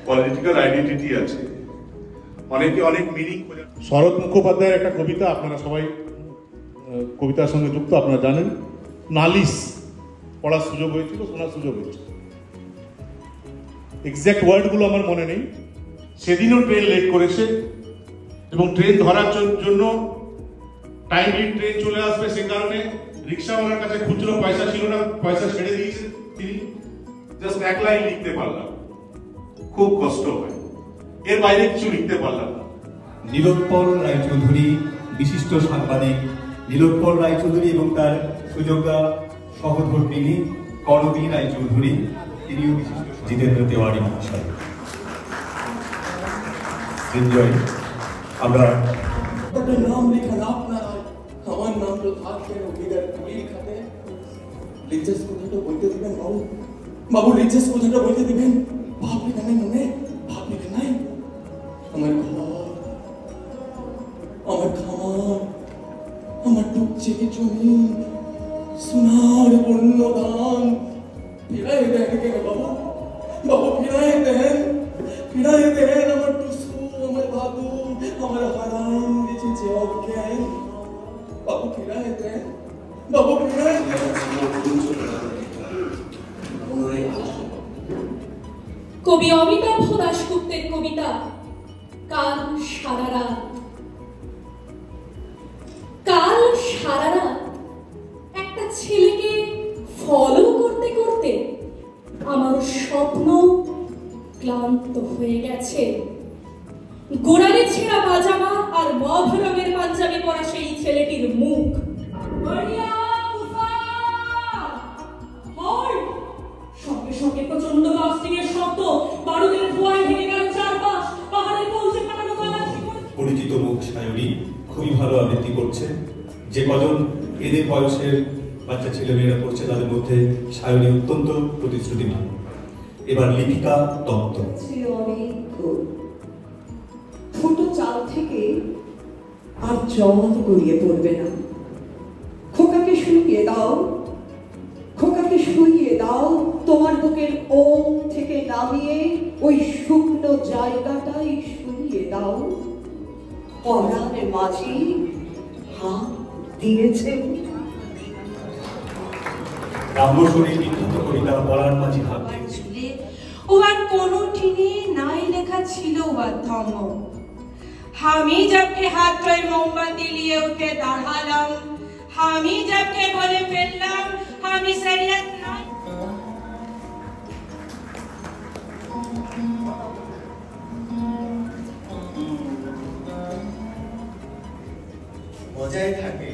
Political identity আছে, অনেকে অনেক মিনিং। শরৎ মুখোপাধ্যায়ের একটা কবিতা, আপনারা সবাই কবিতার সঙ্গে যুক্ত, আপনারা জানেন। নালিশ পড়ার সুযোগ হয়েছিল, শোনার সুযোগ হয়েছিল। এক্সাক্ট ওয়ার্ডগুলো আমার মনে নেই। সেদিনও ট্রেন লেট করেছে এবং ট্রেন ধরার জন্য টাইমলি ট্রেন চলে আসবে, সে কারণে রিক্সাওয়ালার কাছে খুচরো পয়সা ছিল না, পয়সা ছেড়ে দিয়েছেন তিনি। জাস্ট এক লাইন লিখতে পারলাম, খুব কষ্ট হয়, এর বাইরে কিছু লিখতে পারলাম না। নীলোৎপল রায়চৌধুরী, বিশিষ্ট সাংবাদিক নীলোৎপল রায়চৌধুরী এবং তার সুযোগ্যা সহধর্মিনী করবী রায়চৌধুরী, তিনিও বিশিষ্ট। জিতেন্দ্র তেওয়ারি মহাশয়, আমরা নাম লেখা লাভ না, আমার নাম তো থাকবে ওদের পুলির খাতে। লিচাস কথাটা বলতে দিবেন বাবু, বাবু লিচাস কথাটা বলতে দিবেন। ভাব লেখা নাই মনে, ভাব লেখা নাই। আমার ঘর, আমার খামার, আমার টুকছে জমি, সোনার বন্য ধান ফিরাই দেন বাবু, বাবু ফিরাই দেন, ফিরাই দেন। আমার টুসু, আমার দাদু, আমার হারাম দিয়েছে অজ্ঞান, বাবু ফিরাই দেন, বাবু ফিরাই দেন। কবি অমিতাভ দাশগুপ্তের কবিতা কাল সারা রাত। কাল সারা রাত একটা ছেলেকে ফলো করতে করতে আমার স্বপ্ন ক্লান্ত হয়ে গেছে। গোড়ালি ছেঁড়া পাজামা আর মভ রঙের পাঞ্জাবি পরা সেই ছেলেটির মুখ। সঙ্গে সঙ্গে প্রচন্ড ব্লাস্টিংয়ের শব্দ, বারুদের ধোঁয়ায় ভেঙে গেল চারপাশ, পাহাড়ে পৌঁছে পাঠানো গলা। পরিচিত মুখ সায়নী খুবই ভালো আবৃত্তি করছে। যে কজন এদের বয়সের বাচ্চা ছেলেমেয়েরা পড়ছে তাদের মধ্যে সায়নী অত্যন্ত প্রতিশ্রুতিমান। এবার লিপিকা দত্ত। ছোট চাল থেকে আর জল গড়িয়ে পড়বে না। খোকাকে শুইয়ে দাও, খোকাকে শুইয়ে দাও, তোমার বুকের ওম থেকে নামিয়ে ওই শুকনো জায়গাটাই শুইয়ে দাও। পরাণের মাঝি হাত দিয়েছে। রামশরীর বিখ্যাত কবিতা পরাণ মাঝি হাত দিয়েছে। ওবার কোনো টিনে নাই লেখা ছিল ওবার ধর্ম। আমি যাকে হাত ধরে মোমবাতি নিয়ে উঠে দাঁড়ালাম, আমি যাকে বলে ফেললাম আমি শরীয়ত নাই। মজাই থাকে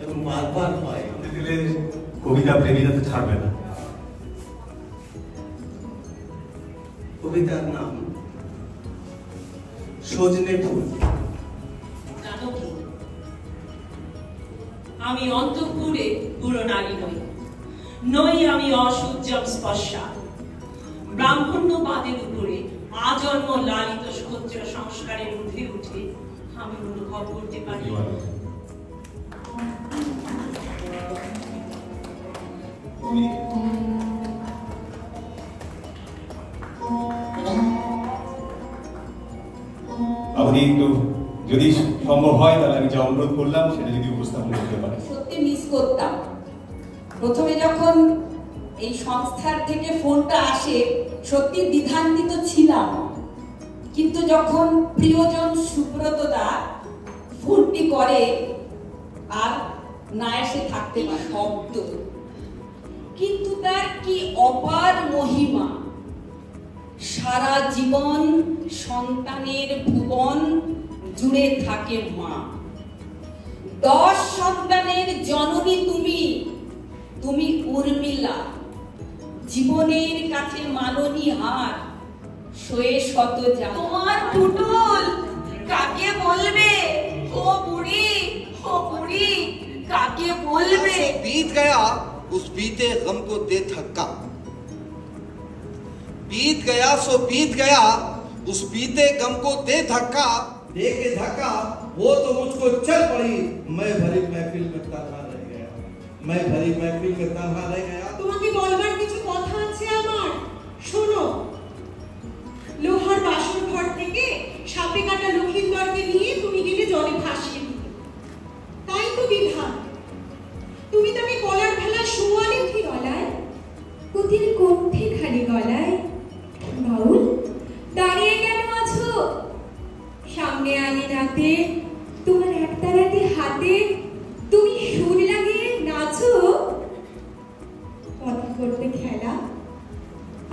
এবং বারবার হয়। দিলে কবিতা প্রেমীরা তো ছাড়বে না। কবিতার নাম সজনে ফুল। আমি অন্তঃপুরে বুড়ো নারী নই, নই আমি অসূর্যম স্পর্শা। ব্রাহ্মণ্যবাদের উপরে আজন্ম লালিত ক্ষত্রিয় সংস্কারের ঊর্ধ্বে উঠে আমি অনুভব করতে পারি আপনি একটু যদি সম্ভব হয় তাহলে আমি যা অনুরোধ করলাম সেটা যদি উপস্থাপন করতে পারেন। সত্যি মিস করতাম। প্রথমে যখন এই সংস্থার থেকে ফোনটা আসে সত্যি দ্বিধান্বিত ছিলাম, কিন্তু যখন প্রিয়জন সুব্রত দা ফোনটি করে আর না এসে থাকতে শব্দ, কিন্তু তার কি অপার মহিমা। সারা জীবন সন্তানের ভুবন জুড়ে থাকে মা। 10 সন্তানের জননী তুমি, তুমি উর্মিলা। জীবনের কাছে মাননী হার, শোয়ে শত যা। তোমার পুতুল কাকে বলবে? ও বুড়ি, ও বুড়ি কাকে বলবে? बीत गया उस बीते गम को दे धक्का, बीत गया सो बीत गया उस बीते गम को दे धक्का। दे के धक्का वो तो मुझको चल पड़ी, मैं भरी महफिल में तन्हा रह गया, मैं भरी महफिल में तन्हा रह गया। তোমাকে বলবার কিছু কথা আছে আমার, শোনো। লোহার করতে খেলা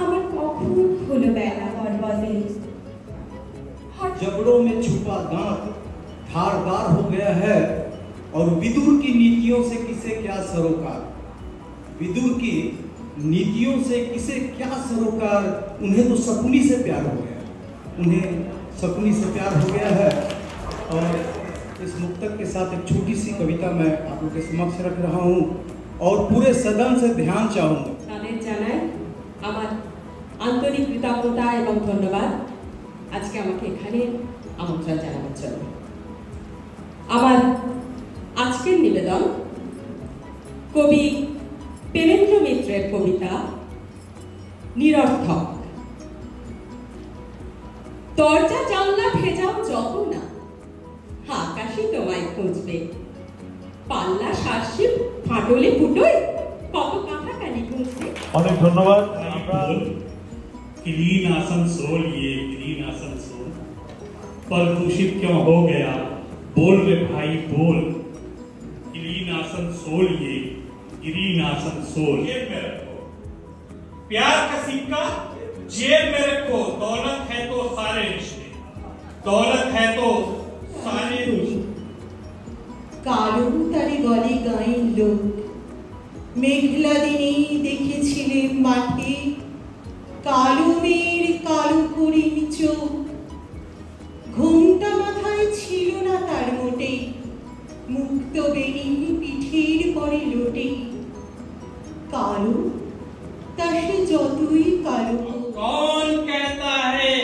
আমার কখন হলো বেলা বরবাদে। जबड़ों में छुपा दांत धारदार हो गया है और विदुर की नीतियों से किसे क्या सरोकार। विदुर की नीतियों से किसे क्या सरोकार। उन्हें तो शकुनी से प्यार हो गया, उन्हें शकुनी से प्यार हो गया है। और इस मुक्तक के साथ एक छोटी सी कविता मैं आप लोगों के समक्ष रख रहा हूँ और पूरे सदन से ध्यान चाहूँगा। তাদের জানাই আমার আন্তরিক কৃতজ্ঞতা এবং ধন্যবাদ আজকে আমাকে এখানে আমন্ত্রণ জানানোর জন্য। আমার আজকের নিবেদন কবি প্রেমেন্দ্র মিত্রের কবিতা নিরর্থক। দরজা জানলা ভেজাও যত না, আকাশে তোমায় খুঁজবে। পাল্লা শাসি ফাটলে ফুটোয় কত কাঁথা কানি খুঁজবে। অনেক ধন্যবাদ। ग्रीन आसनसोल, ये ग्रीन आसनसोल प्रदूषित क्यों हो गया, बोल रे भाई बोल। ग्रीन आसनसोल, ये ग्रीन आसनसोल। जेब में रखो प्यार का सिक्का, जेब में रखो। दौलत है तो सारे रिश्ते, दौलत है तो सारे रिश्ते। কারো তারে গলে গাইন লোক, মেঘলা দিনে দেখেছিলেন মাঠে কালো মেয়ের কালো করিন চোখ। ঘুমটা মাথায় ছিল না তার মোটে, মুক্ত বেনি পিঠের পরে লোটে। কালো তা সে যতই কালো। कौन कहता है,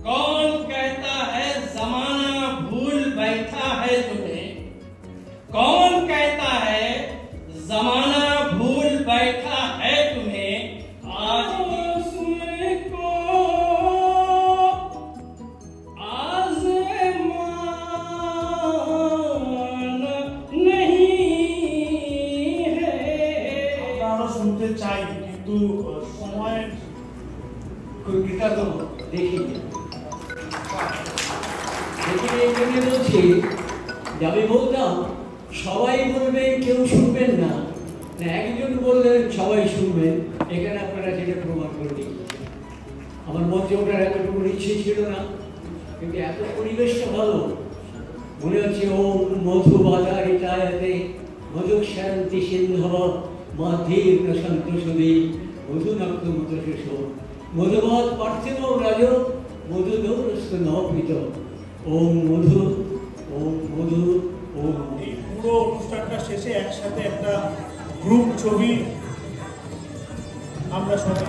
कौन कहता है जमाना भूल बैठा है तुम्हें। कौन कहता है जमाना भूल बैठा है तुम्हें। आज को आज़मान नहीं है। আমরা শুনতে চাই কিন্তু সময়ের কবিতা তো দেখি এই জন্য বলছি যে আমি বলতাম সবাই বলবেন কেউ শুনবেন না, একজন বললেন সবাই শুনবেন। এখানে আপনারা যেটা প্রমাণ করে দিচ্ছেন। আমার মঞ্চে ওঠার এতটুকু ইচ্ছে ছিল না, কিন্তু এত পরিবেশটা ভালো মনে হচ্ছে। ও মধু বাজারিতায়তে মধুক শান্তি সিন্ধব মাধীর প্রশান্ত সুদী মধুনক্ত মধুশেষ মধুবৎ পার্থিব রাজ মধুদৌরস্ত নপিত। ওম মধু, ওম মধু, ওম। এই পুরো অনুষ্ঠানটা শেষে একসাথে একটা গ্রুপ ছবি আমরা সবাই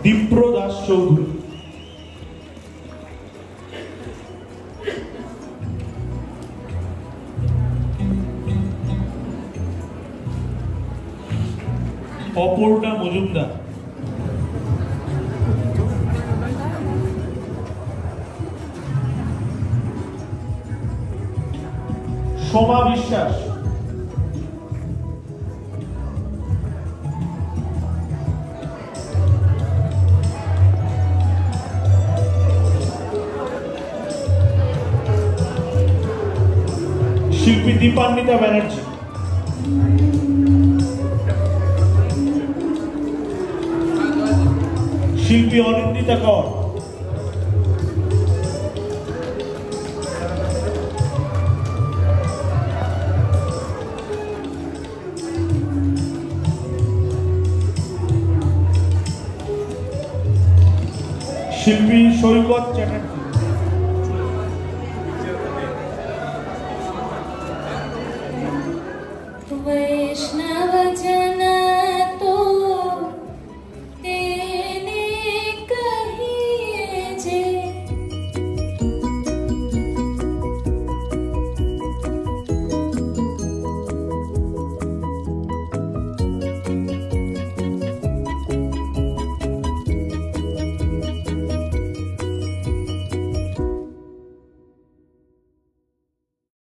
দীপ্র দাস চৌধুরী, অপর্ণা মজুমদার, সোমা বিশ্বাস, শিল্পী দীপান্বিতা ব্যানার্জি, শিল্পী অনিন্দিতা কর, শিল্পী সৈকত চ্যাটার্জি,